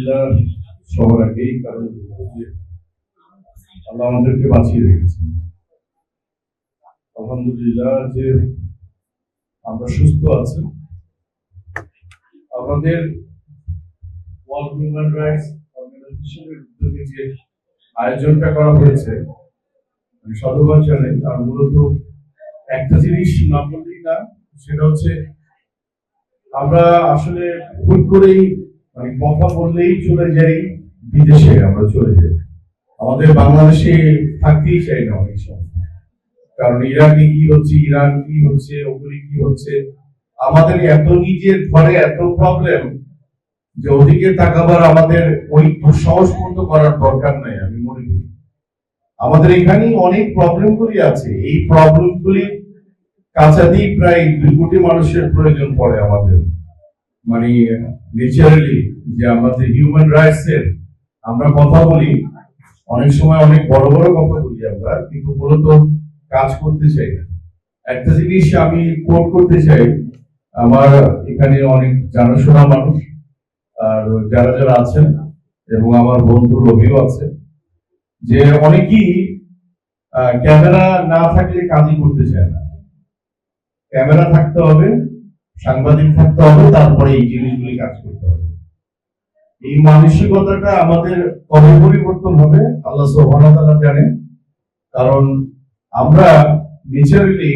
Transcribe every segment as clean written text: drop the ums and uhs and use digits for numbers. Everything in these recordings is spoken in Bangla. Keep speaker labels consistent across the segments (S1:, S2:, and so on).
S1: আলহামদুলিল্লাহ সবার আগেই কারণ আল্লাহ আমাদেরকে বাঁচিয়ে রেখেছেন। আলহামদুলিল্লাহ যে আমরা সুস্থ আছি। আমাদের ওয়ার্ল্ড হিউম্যান রাইটস অর্গানাইজেশনের উদ্যোগে যে আয়োজনটা করা হয়েছে সাধুবাদ জানাই। আর মূলত একটা জিনিস না বললেই না, সেটা হচ্ছে আমরা আসলে হুট করেই কথা বললেই চলে যাই বিদেশে, আমরা চলে যাই, আমাদের বাংলাদেশে থাকতেই চাই না অনেক সময়। কারণ ইরাকে কি হচ্ছে, ইরান কি হচ্ছে, ওগুলি কি হচ্ছে, আমাদের এত নিজের ঘরে এত প্রবলেম যে ওদিকে তাকাবার আমাদের ওই দুঃসাহস মতো করার দরকার নাই। আমি মনে করি আমাদের এখানেই অনেক প্রবলেম গুলি আছে। এই প্রবলেম গুলি কাছাতেই প্রায় 2 কোটি মানুষের প্রয়োজন পড়ে আমাদের। মানে ন্যাচারালি যে আমাদের হিউম্যান রাইটস এর আমরা কথা বলি, অনেক সময় অনেক বড় বড় কথা বলি আমরা, কিন্তু মূলত কাজ করতে চাই না। একটা জিনিস আমি কোট করতে চাই, আমার এখানে অনেক জানাশোনা মানুষ আর যারা যারা আছেন এবং আমার বন্ধু রবিও আছে, যে অনেকেই ক্যামেরা না থাকলে কাজই করতে চায় না। ক্যামেরা থাকতে হবে, সাংবাদিক থাকতে হবে, তারপরে এই জিনিসগুলি কাজ করতে হবে। এই মানসিকতাটা আমাদের কবে পরিবর্তন হবে আল্লাহ সুবহানাহু ওয়া তাআলা জানেন। কারণ আমরা ন্যাচারালি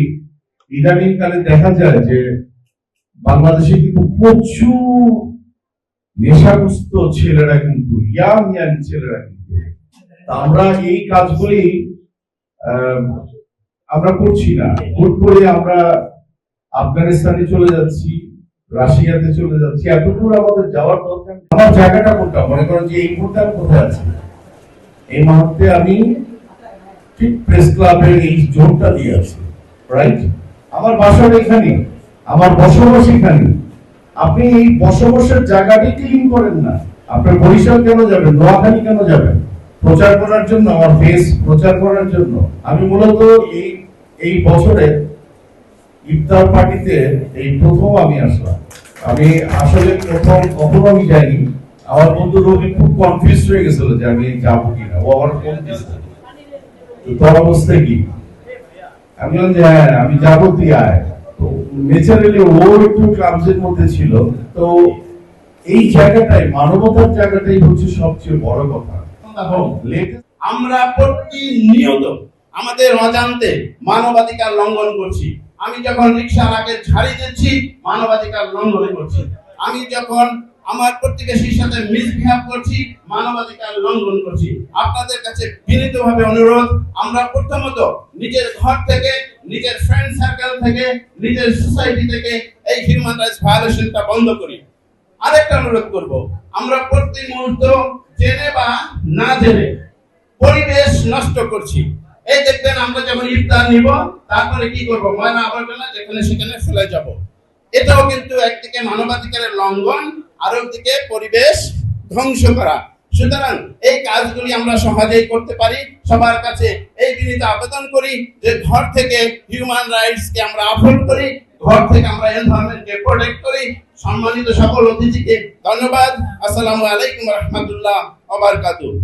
S1: ইদানিং কালে দেখা যায় যে বাংলাদেশে কিন্তু প্রচুর নেশাগ্রস্ত ছেলেরা, কিন্তু ইয়াং ছেলেরা, কিন্তু আমরা এই কাজগুলি আমরা করছি না। হুট করে আমরা আফগানিস্তানে চলে যাচ্ছি, রাশিয়াতে চলে যাচ্ছি, এতদূর আমাদের যাওয়ার দরকার। আমার জায়গাটা কোনটা, মনে করেন যে এই মুহূর্তে আমি কোথায় আছি, এই মুহূর্তে আমি ঠিক প্রেস ক্লাবের এই জোনটা দিয়ে আছি, রাইট? আমার বাসার এখানে, আমার বসবাস এখানে। আপনি এই বসবাসের জায়গাটি ক্লিন করেন না। আপনার বরিশাল কেন যাবেন, নোয়াখালী কেন যাবেন? প্রচার করার জন্য, আমার ফেস প্রচার করার জন্য। আমি মূলত এই বছরে ইফতার পার্টিতে এই প্রথম আমি আসলাম। আমি আসলে প্রথম কখনো আমি যাইনি। আমার বন্ধু রবি খুব কনফিউজ হয়ে গেছিল যে আমি যাবো কিনা। ও আমার ফোন দিয়েছে, তোর অবস্থা কি? আমি বললাম যে হ্যাঁ আমি যাবো, তুই আয়। তো ন্যাচারালি ও একটু ক্লামসের মধ্যে ছিল। তো এই জায়গাটাই, মানবতার জায়গাটাই হচ্ছে সবচেয়ে বড় কথা।
S2: আমরা প্রতিনিয়ত আমাদের অজান্তে মানবাধিকার লঙ্ঘন করছি। আমি যখন রিকশার আগে ঝাড়ি দিচ্ছি, মানবাধিকার লঙ্ঘন করছি। আমি যখন আমার প্রতিবেশীর সাথে মিসবিহেভ করছি, মানবাধিকার লঙ্ঘন করছি। আপনাদের কাছে বিনীতভাবে অনুরোধ, আমরা প্রথমত নিজের ঘর থেকে, নিজের ফ্রেন্ড সার্কেল থেকে, নিজের সোসাইটি থেকে এই হিউম্যান রাইটস ভায়োলেশনটা বন্ধ করি। আরেকটা অনুরোধ করব, আমরা প্রতি মুহূর্ত জেনে বা না জেনে পরিবেশ নষ্ট করছি। এই দেখবেন আমরা যখন ইফতার নিব, তারপরে কি করব, ময়লা আবর্জনা যেখানে সেখানে ফেলে যাব। এটাও কিন্তু একদিকে মানবাধিকারের লঙ্ঘন, আর একদিকে পরিবেশ ধ্বংস করা। সুতরাং এই কাজগুলি আমরা সহজেই করতে পারি। সবার কাছে এই বিনীত আবেদন করি যে ঘর থেকে হিউম্যান রাইটস কে আমরা আপহোল্ড করি, ঘর থেকে আমরা এনভায়রনমেন্টকে প্রোটেক্ট করি। সম্মানিত সকল অতিথিকে ধন্যবাদ। আসসালামু আলাইকুম ওয়া রাহমাতুল্লাহ ওয়া বারাকাতুহু।